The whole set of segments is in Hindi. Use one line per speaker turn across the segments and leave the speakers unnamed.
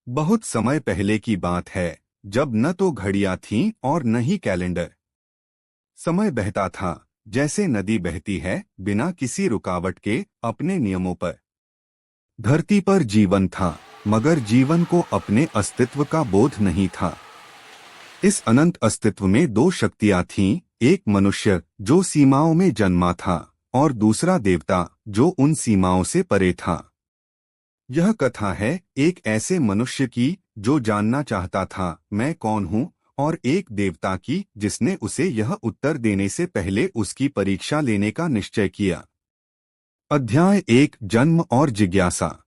बहुत समय पहले की बात है, जब न तो घड़ियां थीं और न ही कैलेंडर। समय बहता था जैसे नदी बहती है, बिना किसी रुकावट के, अपने नियमों पर। धरती पर जीवन था, मगर जीवन को अपने अस्तित्व का बोध नहीं था। इस अनंत अस्तित्व में दो शक्तियां थीं, एक मनुष्य जो सीमाओं में जन्मा था, और दूसरा देवता जो उन सीमाओं से परे था। यह कथा है एक ऐसे मनुष्य की जो जानना चाहता था मैं कौन हूँ, और एक देवता की जिसने उसे यह उत्तर देने से पहले उसकी परीक्षा लेने का निश्चय किया। अध्याय 1, जन्म और जिज्ञासा।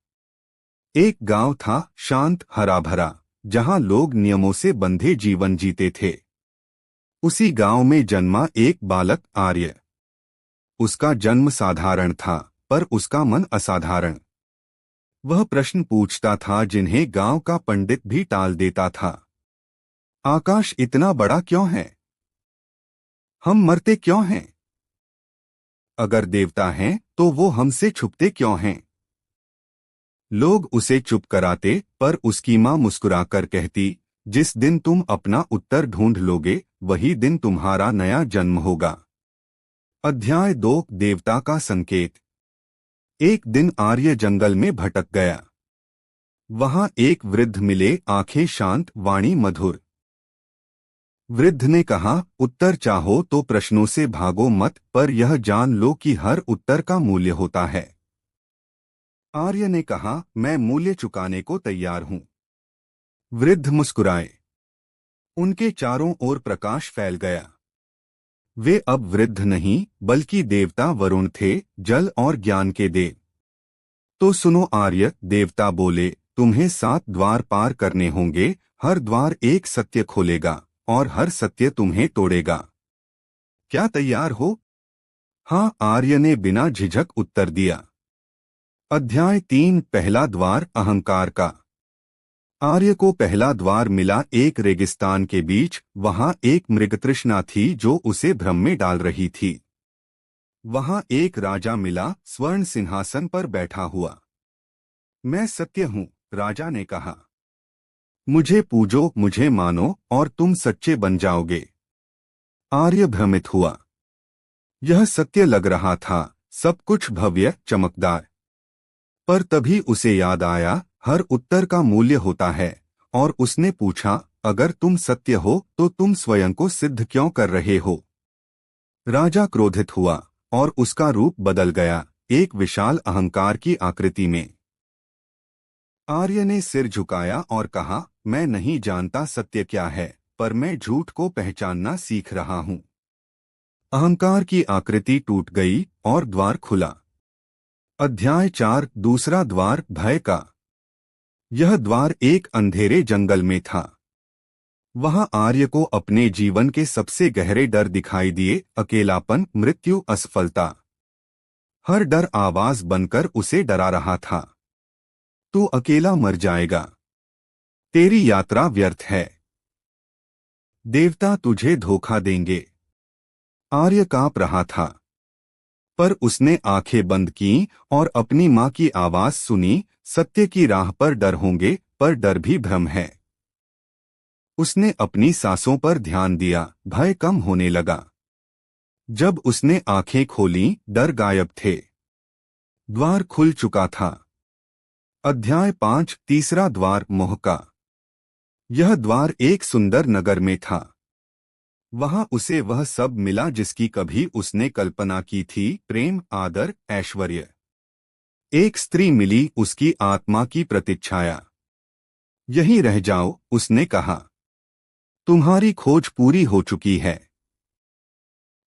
एक गांव था, शांत, हरा भरा, जहां लोग नियमों से बंधे जीवन जीते थे। उसी गांव में जन्मा एक बालक आर्य। उसका जन्म साधारण था, पर उसका मन असाधारण। वह प्रश्न पूछता था जिन्हें गांव का पंडित भी टाल देता था। आकाश इतना बड़ा क्यों है? हम मरते क्यों हैं? अगर देवता हैं तो वो हमसे छुपते क्यों हैं? लोग उसे चुप कराते, पर उसकी माँ मुस्कुराकर कहती, जिस दिन तुम अपना उत्तर ढूंढ लोगे, वही दिन तुम्हारा नया जन्म होगा। अध्याय 2, देवता का संकेत। एक दिन आर्य जंगल में भटक गया। वहां एक वृद्ध मिले, आंखें शांत, वाणी मधुर। वृद्ध ने कहा, उत्तर चाहो तो प्रश्नों से भागो मत, पर यह जान लो कि हर उत्तर का मूल्य होता है। आर्य ने कहा, मैं मूल्य चुकाने को तैयार हूं। वृद्ध मुस्कुराए। उनके चारों ओर प्रकाश फैल गया। वे अब वृद्ध नहीं, बल्कि देवता वरुण थे, जल और ज्ञान के देव। तो सुनो आर्य, देवता बोले, तुम्हें 7 द्वार पार करने होंगे। हर द्वार एक सत्य खोलेगा, और हर सत्य तुम्हें तोड़ेगा। क्या तैयार हो? हाँ, आर्य ने बिना झिझक उत्तर दिया। अध्याय 3, पहला द्वार, अहंकार का। आर्य को पहला द्वार मिला एक रेगिस्तान के बीच। वहां एक मृगतृष्णा थी जो उसे भ्रम में डाल रही थी। वहां एक राजा मिला, स्वर्ण सिंहासन पर बैठा हुआ। मैं सत्य हूँ, राजा ने कहा। मुझे पूजो, मुझे मानो, और तुम सच्चे बन जाओगे। आर्य भ्रमित हुआ। यह सत्य लग रहा था, सब कुछ भव्य, चमकदार। पर तभी उसे याद आया, हर उत्तर का मूल्य होता है, और उसने पूछा, अगर तुम सत्य हो तो तुम स्वयं को सिद्ध क्यों कर रहे हो? राजा क्रोधित हुआ, और उसका रूप बदल गया, एक विशाल अहंकार की आकृति में। आर्य ने सिर झुकाया और कहा, मैं नहीं जानता सत्य क्या है, पर मैं झूठ को पहचानना सीख रहा हूं। अहंकार की आकृति टूट गई और द्वार खुला। अध्याय 4, दूसरा द्वार, भय का। यह द्वार एक अंधेरे जंगल में था। वहां आर्य को अपने जीवन के सबसे गहरे डर दिखाई दिए, अकेलापन, मृत्यु, असफलता। हर डर आवाज बनकर उसे डरा रहा था। तू अकेला मर जाएगा। तेरी यात्रा व्यर्थ है। देवता तुझे धोखा देंगे। आर्य कांप रहा था। पर उसने आंखें बंद कीं और अपनी मां की आवाज सुनी, सत्य की राह पर डर होंगे, पर डर भी भ्रम है। उसने अपनी सांसों पर ध्यान दिया, भय कम होने लगा। जब उसने आंखें खोलीं, डर गायब थे। द्वार खुल चुका था। अध्याय 5, तीसरा द्वार, मोह का। यह द्वार एक सुंदर नगर में था। वहां उसे वह सब मिला जिसकी कभी उसने कल्पना की थी, प्रेम, आदर, ऐश्वर्य। एक स्त्री मिली, उसकी आत्मा की प्रतीक्षाया। यहीं रह जाओ, उसने कहा। तुम्हारी खोज पूरी हो चुकी है।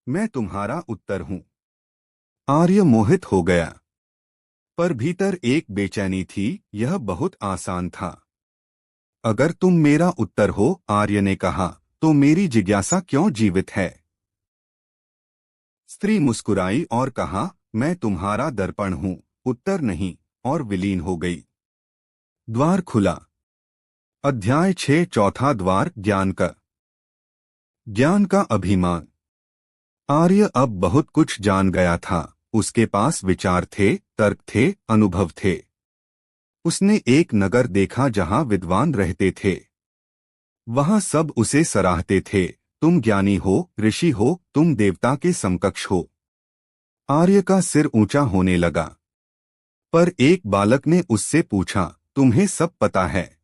मैं तुम्हारा उत्तर हूं। आर्य मोहित हो गया। पर भीतर एक बेचैनी थी, यह बहुत आसान था। अगर तुम मेरा उत्तर हो, आर्य ने कहा, तो मेरी जिज्ञासा क्यों जीवित है? स्त्री मुस्कुराई और कहा, मैं तुम्हारा दर्पण हूं, उत्तर नहीं, और विलीन हो गई। द्वार खुला। अध्याय 6, चौथा द्वार, ज्ञान का। ज्ञान का अभिमान। आर्य अब बहुत कुछ जान गया था। उसके पास विचार थे, तर्क थे, अनुभव थे। उसने एक नगर देखा जहां विद्वान रहते थे। वहां सब उसे सराहते थे, तुम ज्ञानी हो, ऋषि हो, तुम देवता के समकक्ष हो। आर्य का सिर ऊंचा होने लगा। पर एक बालक ने उससे पूछा, तुम्हें सब पता है?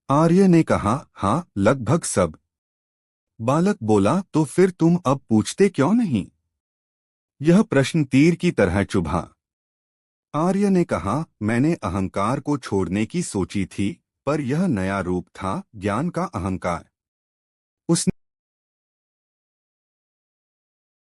आर्य ने कहा, हाँ, लगभग सब। बालक बोला, तो फिर तुम अब पूछते क्यों नहीं? यह प्रश्न तीर की तरह चुभा। आर्य ने कहा, मैंने अहंकार को छोड़ने की सोची थी, पर यह नया रूप था, ज्ञान का अहंकार।